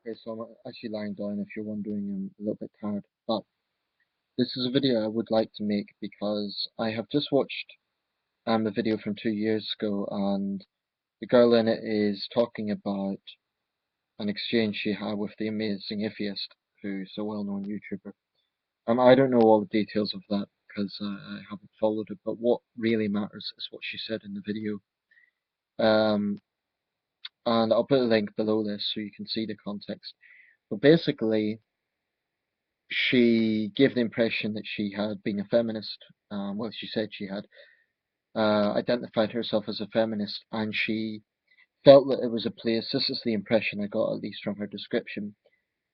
Okay, so I'm actually lying down if you're wondering, I'm a little bit tired. But this is a video I would like to make because I have just watched a video from 2 years ago, and the girl in it is talking about an exchange she had with the amazing atheist, who's a well-known YouTuber. I don't know all the details of that because I haven't followed it, but what really matters is what she said in the video. Um, and I'll put a link below this so you can see the context. But basically, she gave the impression that she had been a feminist. Well, she said she had identified herself as a feminist, and she felt that it was a place. This is the impression I got, at least from her description,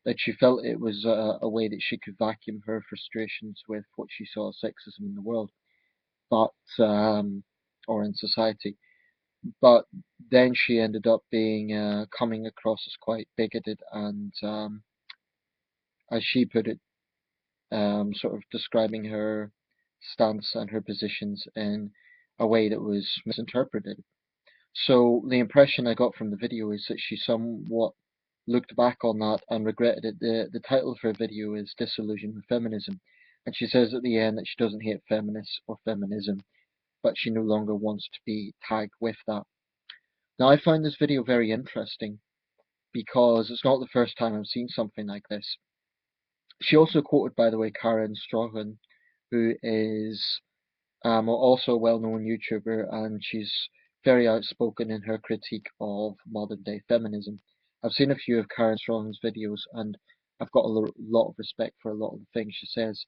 that she felt it was a way that she could vacuum her frustrations with what she saw as sexism in the world, but or in society. But then she ended up being coming across as quite bigoted and, as she put it, sort of describing her stance and her positions in a way that was misinterpreted. So the impression I got from the video is that she somewhat looked back on that and regretted it. The title of her video is Disillusioned with Feminism, and she says at the end that she doesn't hate feminists or feminism, but she no longer wants to be tagged with that. Now I find this video very interesting because it's not the first time I've seen something like this. She also quoted, by the way, Karen Strahan, who is also a well-known YouTuber, and she's very outspoken in her critique of modern-day feminism. I've seen a few of Karen Strahan's videos, and I've got a lot of respect for a lot of the things she says.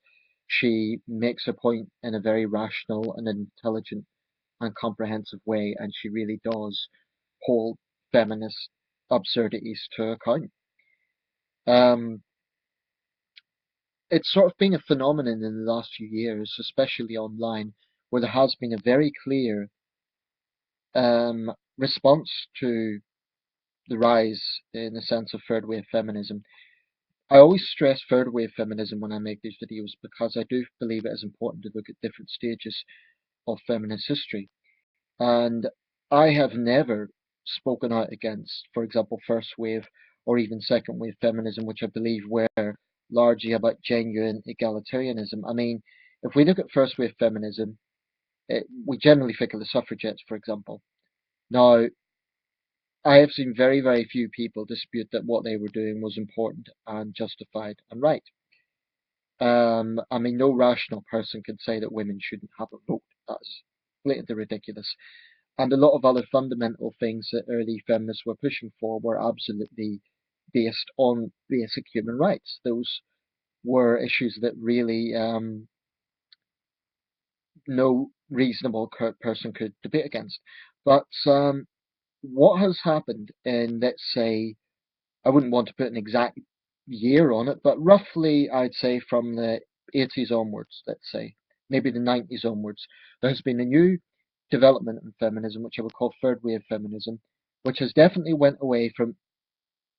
She makes her point in a very rational and intelligent and comprehensive way, and she really does hold feminist absurdities to account. Um, it's sort of been a phenomenon in the last few years, especially online, where there has been a very clear response to the rise in the sense of third wave feminism. I always stress third wave feminism when I make these videos because I do believe it is important to look at different stages of feminist history. And I have never spoken out against, for example, first wave or even second wave feminism, which I believe were largely about genuine egalitarianism. I mean, if we look at first wave feminism, we generally think of the suffragettes, for example. Now, I have seen very, very few people dispute that what they were doing was important and justified and right. I mean, no rational person can say that women shouldn't have a vote. That's blatantly ridiculous. And a lot of other fundamental things that early feminists were pushing for were absolutely based on basic human rights. Those were issues that really no reasonable person could debate against. But what has happened in, let's say, I wouldn't want to put an exact year on it, but roughly I'd say from the 80s onwards, let's say, maybe the 90s onwards, there has been a new development in feminism, which I would call third wave feminism, which has definitely went away from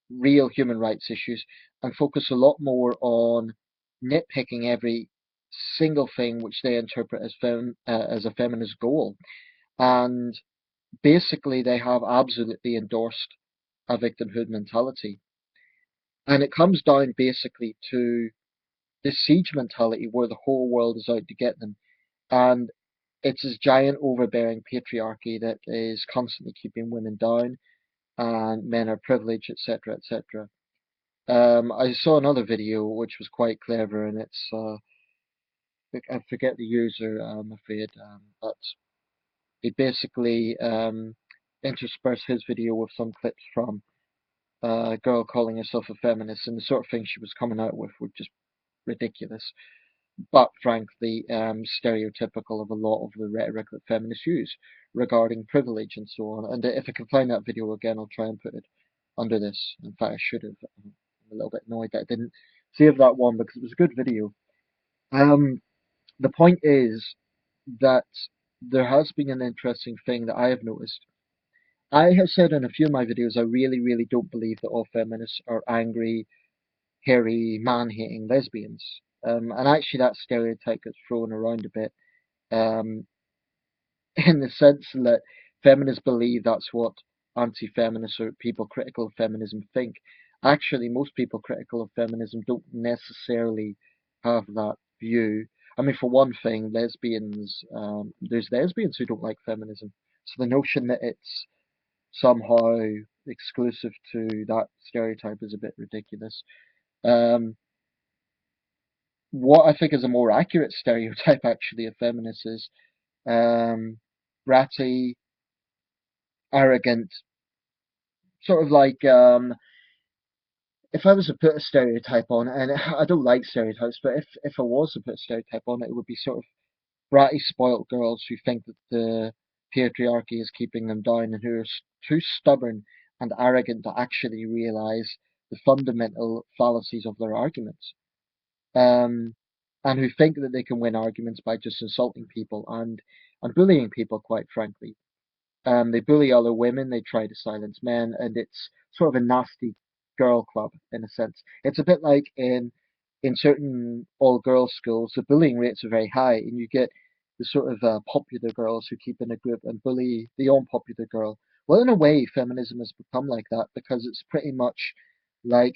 real human rights issues and focus a lot more on nitpicking every single thing which they interpret as as a feminist goal. And basically, they have absolutely endorsed a victimhood mentality. And it comes down basically to this siege mentality where the whole world is out to get them. And it's this giant overbearing patriarchy that is constantly keeping women down and men are privileged, etc., etc. I saw another video which was quite clever, and it's I forget the user, I'm afraid, but he basically interspersed his video with some clips from a girl calling herself a feminist, and the sort of things she was coming out with were just ridiculous, but frankly stereotypical of a lot of the rhetoric that feminists use regarding privilege and so on. And if I can find that video again, I'll try and put it under this. In fact, I should have. I'm a little bit annoyed that I didn't save that one because it was a good video. Um, the point is that there has been an interesting thing that I have noticed. I have said in a few of my videos I really, really don't believe that all feminists are angry, hairy, man-hating lesbians. And actually, that stereotype gets thrown around a bit, um, in the sense that feminists believe that's what anti-feminists or people critical of feminism think. Actually, most people critical of feminism don't necessarily have that view. I mean, for one thing, there's lesbians who don't like feminism. So the notion that it's somehow exclusive to that stereotype is a bit ridiculous. Um, what I think is a more accurate stereotype, actually, of feminists is um, bratty, arrogant, sort of like if I was to put a stereotype on it, and I don't like stereotypes, but if I was to put a stereotype on it, it would be sort of bratty, spoilt girls who think that the patriarchy is keeping them down and who are too stubborn and arrogant to actually realize the fundamental fallacies of their arguments. Um, and who think that they can win arguments by just insulting people and bullying people, quite frankly. They bully other women, they try to silence men, and it's sort of a nasty girl club in a sense. It's a bit like in certain all girls schools, the bullying rates are very high, and you get the sort of popular girls who keep in a group and bully the unpopular girl. Well, in a way, feminism has become like that because it's pretty much like,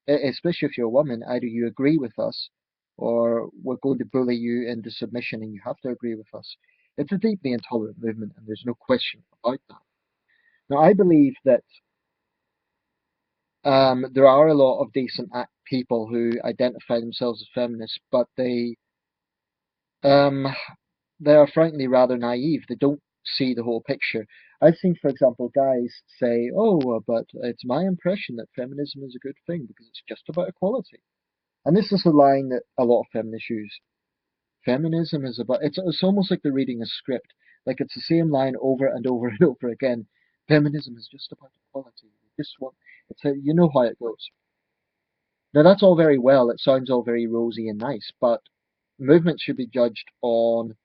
especially if you're a woman, either you agree with us or we're going to bully you into submission and you have to agree with us. It's a deeply intolerant movement, and there's no question about that. Now, I believe that there are a lot of decent people who identify themselves as feminists, but um, they are frankly rather naive. They don't see the whole picture. I've seen, for example, guys say, "Oh, but it's my impression that feminism is a good thing because it's just about equality." And this is a line that a lot of feminists use. Feminism is about it's almost like they're reading a script. Like it's the same line over and over and over again. Feminism is just about equality. You just want it's a, you know how it goes. Now that's all very well. It sounds all very rosy and nice, but movements should be judged on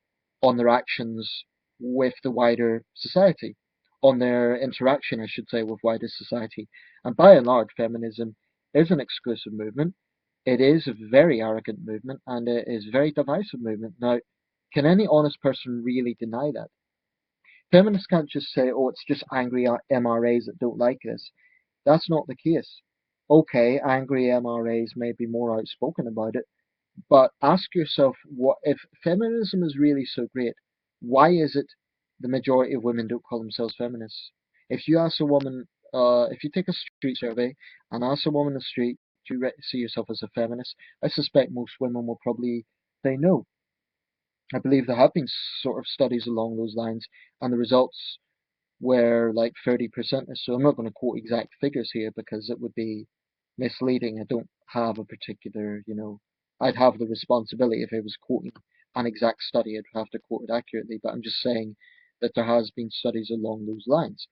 their actions with the wider society, on their interaction, I should say, with wider society. And by and large, feminism is an exclusive movement. It is a very arrogant movement, and it is a very divisive movement. Now, can any honest person really deny that? Feminists can't just say, oh, it's just angry MRAs that don't like this. That's not the case. Okay, angry MRAs may be more outspoken about it, but ask yourself, what if feminism is really so great? Why is it the majority of women don't call themselves feminists? If you ask a woman, if you take a street survey and ask a woman in the street, do you see yourself as a feminist? I suspect most women will probably say no. I believe there have been sort of studies along those lines, and the results were like 30% or so. I'm not going to quote exact figures here because it would be misleading. I don't have a particular, I'd have the responsibility if I was quoting an exact study, I'd have to quote it accurately, but I'm just saying that there has been studies along those lines.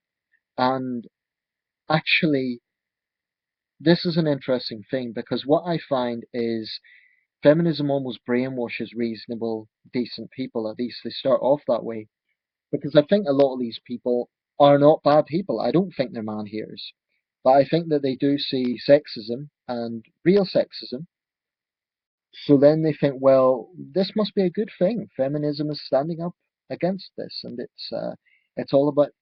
And actually, this is an interesting thing because what I find is feminism almost brainwashes reasonable, decent people. At least they start off that way. Because I think a lot of these people are not bad people. I don't think they're man-haters. But I think that they do see sexism and real sexism. So then they think, well, this must be a good thing. Feminism is standing up against this, and it's all about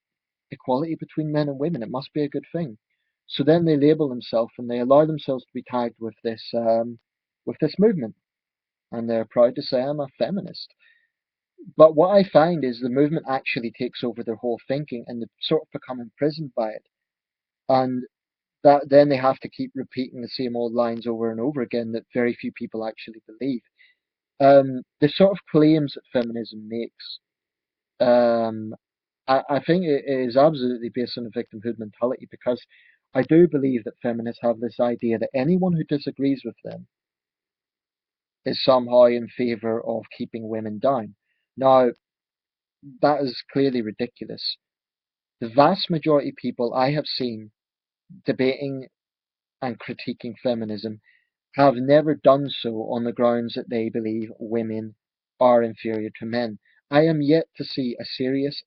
equality between men and women. It must be a good thing. So then they label themselves and they allow themselves to be tagged with this movement, and they're proud to say I'm a feminist. But what I find is the movement actually takes over their whole thinking and they sort of become imprisoned by it. And that then they have to keep repeating the same old lines over and over again that very few people actually believe. The sort of claims that feminism makes, um, I think it is absolutely based on a victimhood mentality because I do believe that feminists have this idea that anyone who disagrees with them is somehow in favor of keeping women down. Now, that is clearly ridiculous. The vast majority of people I have seen debating and critiquing feminism have never done so on the grounds that they believe women are inferior to men. I am yet to see a serious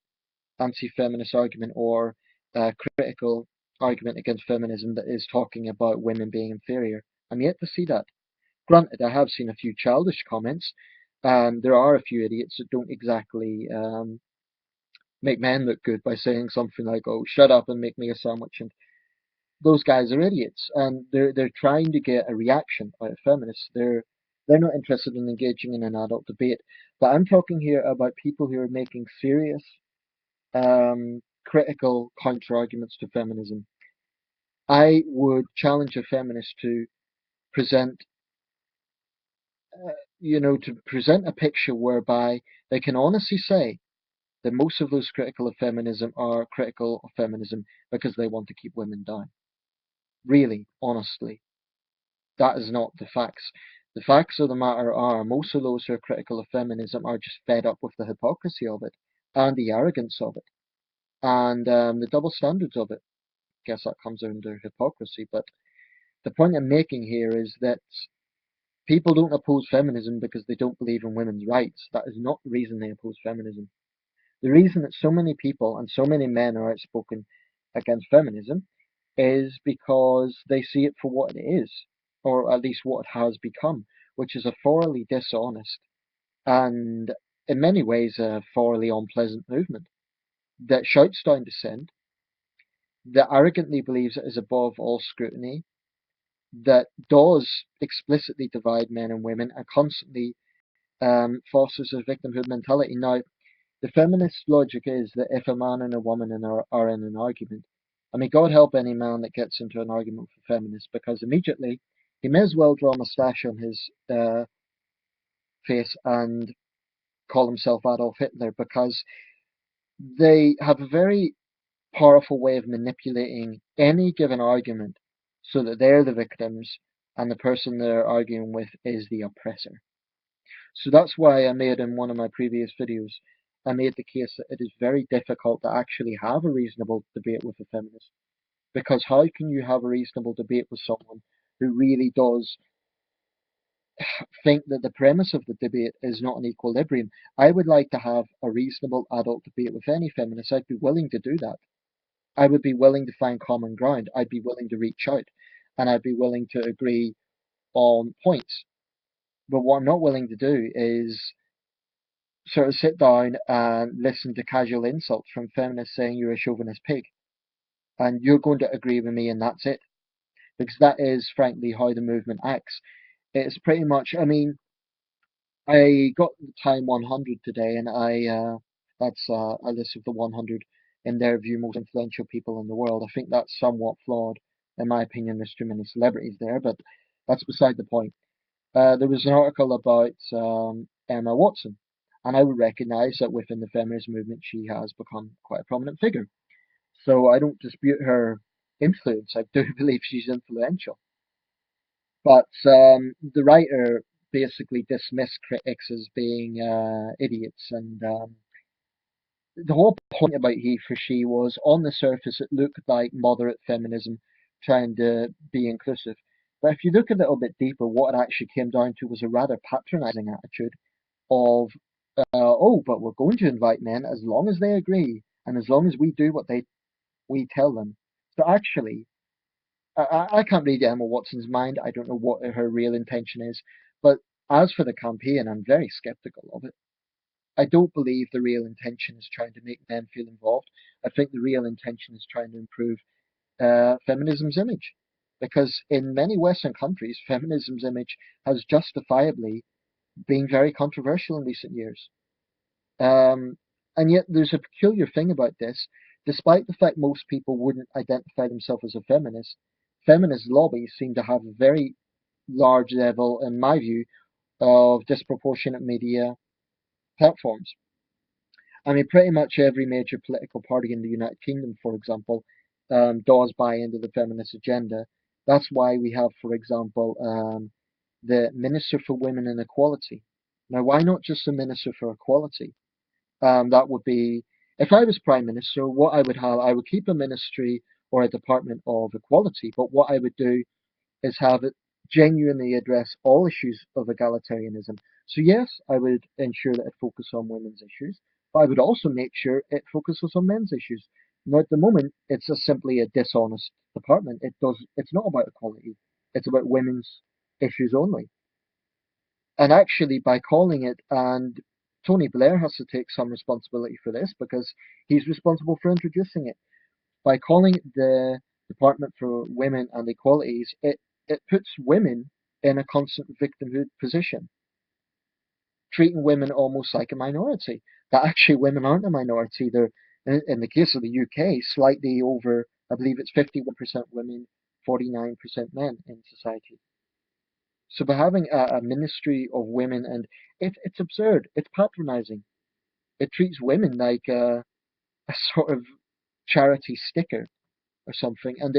anti feminist argument or a critical argument against feminism that is talking about women being inferior. I'm yet to see that. Granted, I have seen a few childish comments, and there are a few idiots that don't exactly make men look good by saying something like, "Oh, shut up and make me a sandwich," and those guys are idiots, and they're trying to get a reaction out of feminists. They're not interested in engaging in an adult debate. But I'm talking here about people who are making serious, critical counter arguments to feminism. I would challenge a feminist to present, to present a picture whereby they can honestly say that most of those critical of feminism are critical of feminism because they want to keep women down. Really, honestly, that is not the facts. The facts of the matter are most of those who are critical of feminism are just fed up with the hypocrisy of it and the arrogance of it and the double standards of it. I guess that comes under hypocrisy, but the point I'm making here is that people don't oppose feminism because they don't believe in women's rights. That is not the reason they oppose feminism. The reason that so many people and so many men are outspoken against feminism is because they see it for what it is, or at least what it has become, which is a thoroughly dishonest and, in many ways, a thoroughly unpleasant movement that shouts down dissent, that arrogantly believes it is above all scrutiny, that does explicitly divide men and women, and constantly fosters a victimhood mentality. Now, the feminist logic is that if a man and a woman are in an argument, I mean, God help any man that gets into an argument with a feminist, because immediately he may as well draw a moustache on his face and call himself Adolf Hitler, because they have a very powerful way of manipulating any given argument so that they're the victims and the person they're arguing with is the oppressor. So that's why I made in one of my previous videos, I made the case that it is very difficult to actually have a reasonable debate with a feminist. Because how can you have a reasonable debate with someone who really does think that the premise of the debate is not an equilibrium? I would like to have a reasonable adult debate with any feminist. I'd be willing to do that. I would be willing to find common ground. I'd be willing to reach out and I'd be willing to agree on points. But what I'm not willing to do is sort of sit down and listen to casual insults from feminists saying you're a chauvinist pig and you're going to agree with me and that's it. Because that is frankly how the movement acts. It's pretty much, I mean, I got the Time 100 today, and that's a list of the 100, in their view, most influential people in the world. I think that's somewhat flawed. In my opinion, there's too many celebrities there, but that's beside the point. There was an article about Emma Watson, and I would recognize that within the feminist movement, she has become quite a prominent figure. So I don't dispute her influence. I do believe she's influential. But the writer basically dismissed critics as being idiots, and the whole point about he for she was on the surface it looked like moderate feminism trying to be inclusive. But if you look a little bit deeper, what it actually came down to was a rather patronizing attitude of, oh, but we're going to invite men as long as they agree and as long as we do what we tell them. So actually, I can't read Emma Watson's mind. I don't know what her real intention is. But as for the campaign, I'm very skeptical of it. I don't believe the real intention is trying to make men feel involved. I think the real intention is trying to improve feminism's image. Because in many Western countries, feminism's image has justifiably been very controversial in recent years. Um, and yet there's a peculiar thing about this. Despite the fact most people wouldn't identify themselves as a feminist, feminist lobbies seem to have a very large level, in my view, of disproportionate media platforms. I mean, pretty much every major political party in the United Kingdom, for example, does buy into the feminist agenda. That's why we have, for example, the Minister for Women and Equality. Now, why not just the Minister for Equality? That would be, if I was Prime Minister, what I would have, I would keep a ministry or a Department of Equality, but what I would do is have it genuinely address all issues of egalitarianism. So yes, I would ensure that it focuses on women's issues, but I would also make sure it focuses on men's issues. Now at the moment, it's just simply a dishonest department. It's not about equality. It's about women's issues only. And actually, by calling it, and Tony Blair has to take some responsibility for this because he's responsible for introducing it. By calling it the Department for Women and Equalities, it puts women in a constant victimhood position, treating women almost like a minority. That actually women aren't a minority. They're, in the case of the UK, slightly over, I believe it's 51% women, 49% men in society. So by having a ministry of women, and it's absurd, it's patronizing. It treats women like a sort of charity sticker or something, and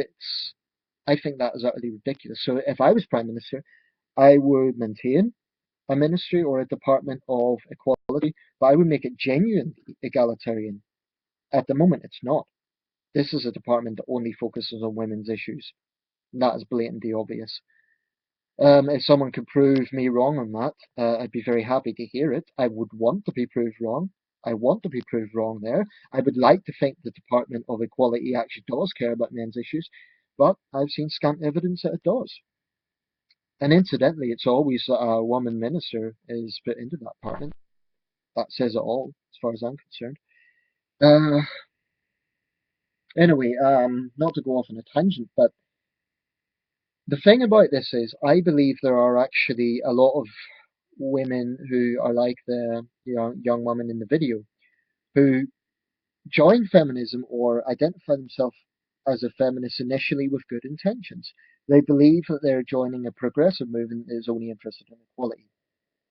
I think that is utterly ridiculous. So if I was Prime Minister, I would maintain a ministry or a department of equality, but I would make it genuinely egalitarian. At the moment, it's not. This is a department that only focuses on women's issues. And that is blatantly obvious. If someone could prove me wrong on that, I'd be very happy to hear it. I would want to be proved wrong. I want to be proved wrong there. I would like to think the Department of Equality actually does care about men's issues, but I've seen scant evidence that it does. And incidentally, it's always a woman minister is put into that department. That says it all, as far as I'm concerned. Uh, anyway, not to go off on a tangent, but the thing about this is, I believe there are actually a lot of women who are like the young woman in the video who join feminism or identify themselves as a feminist initially with good intentions. They believe that they're joining a progressive movement that is only interested in equality.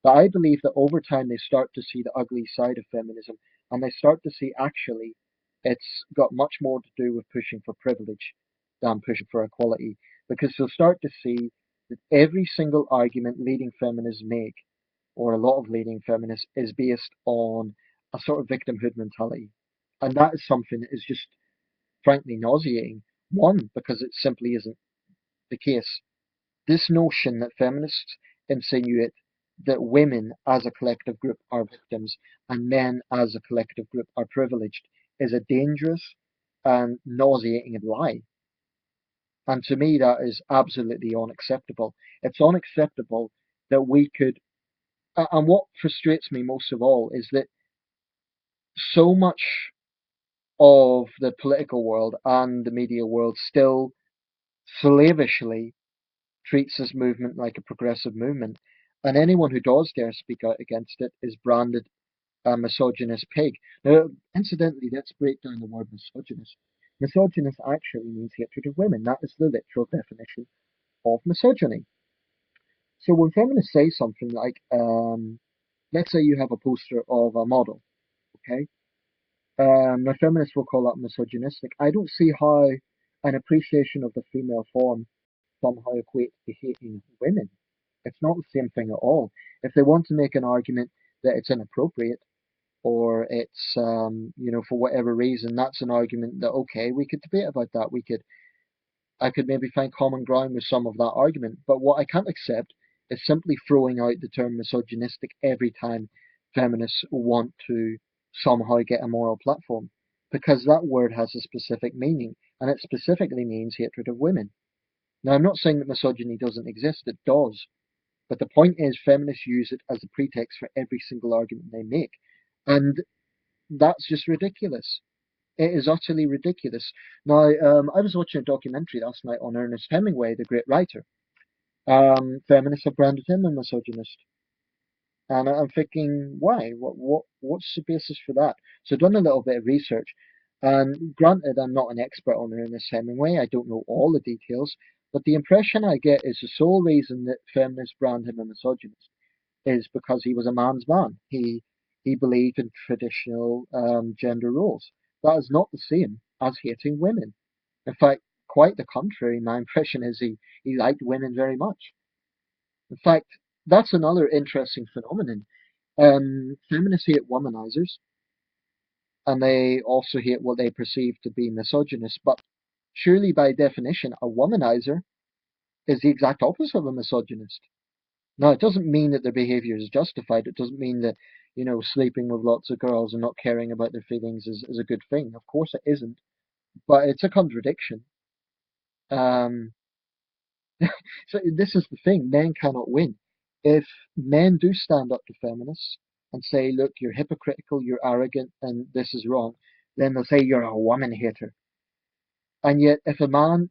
But I believe that over time they start to see the ugly side of feminism and they start to see actually it's got much more to do with pushing for privilege than pushing for equality. Because they'll start to see that every single argument leading feminists make, or a lot of leading feminists, is based on a sort of victimhood mentality. And that is something that is just frankly nauseating. One, because it simply isn't the case. This notion that feminists insinuate that women as a collective group are victims and men as a collective group are privileged is a dangerous and nauseating lie. And to me, that is absolutely unacceptable. It's unacceptable that we could, and what frustrates me most of all is that so much of the political world and the media world still slavishly treats this movement like a progressive movement, and anyone who does dare speak out against it is branded a misogynist pig. Now, incidentally, let's break down the word misogynist. Misogynist actually means hatred of women. That is the literal definition of misogyny. So when feminists say something like, let's say you have a poster of a model, okay? Now feminists will call that misogynistic. I don't see how an appreciation of the female form somehow equates to hating women. It's not the same thing at all. If they want to make an argument that it's inappropriate or it's for whatever reason, that's an argument that okay, we could debate about that. I could maybe find common ground with some of that argument. But what I can't accept is simply throwing out the term misogynistic every time feminists want to somehow get a moral platform. Because that word has a specific meaning, and it specifically means hatred of women. Now, I'm not saying that misogyny doesn't exist, it does. But the point is, feminists use it as a pretext for every single argument they make. And that's just ridiculous. It is utterly ridiculous. Now, I was watching a documentary last night on Ernest Hemingway, the great writer. Feminists have branded him a misogynist. And I'm thinking, why? What's the basis for that? So I've done a little bit of research. And granted, I'm not an expert on Ernest Hemingway. I don't know all the details. But the impression I get is the sole reason that feminists brand him a misogynist is because he was a man's man. He believed in traditional gender roles. That is not the same as hating women. In fact, quite the contrary. My impression is he liked women very much. In fact, that's another interesting phenomenon. Feminists hate womanizers, and they also hate what they perceive to be misogynist. But surely, by definition, a womanizer is the exact opposite of a misogynist. Now, it doesn't mean that their behavior is justified. It doesn't mean that, sleeping with lots of girls and not caring about their feelings is a good thing. Of course, it isn't. But it's a contradiction. Um, so this is the thing. Men cannot win. If men do stand up to feminists and say, look, you're hypocritical, you're arrogant, and this is wrong, then they'll say you're a woman hater. And yet, if a man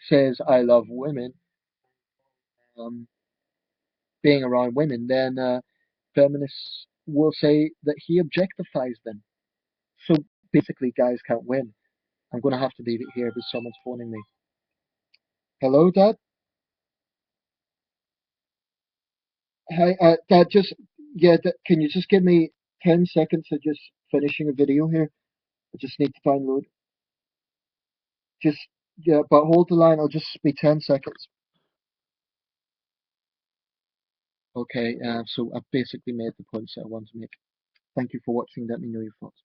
says, I love women, um, being around women, then feminists will say that he objectifies them. So basically, guys can't win. I'm going to have to leave it here because someone's phoning me. Hello, Dad? Hi, Dad, yeah, can you just give me 10 seconds of just finishing a video here? I just need to find load. Just, yeah, but hold the line, I'll just be 10 seconds. Okay, so I've basically made the points that I want to make. Thank you for watching. Let me know your thoughts.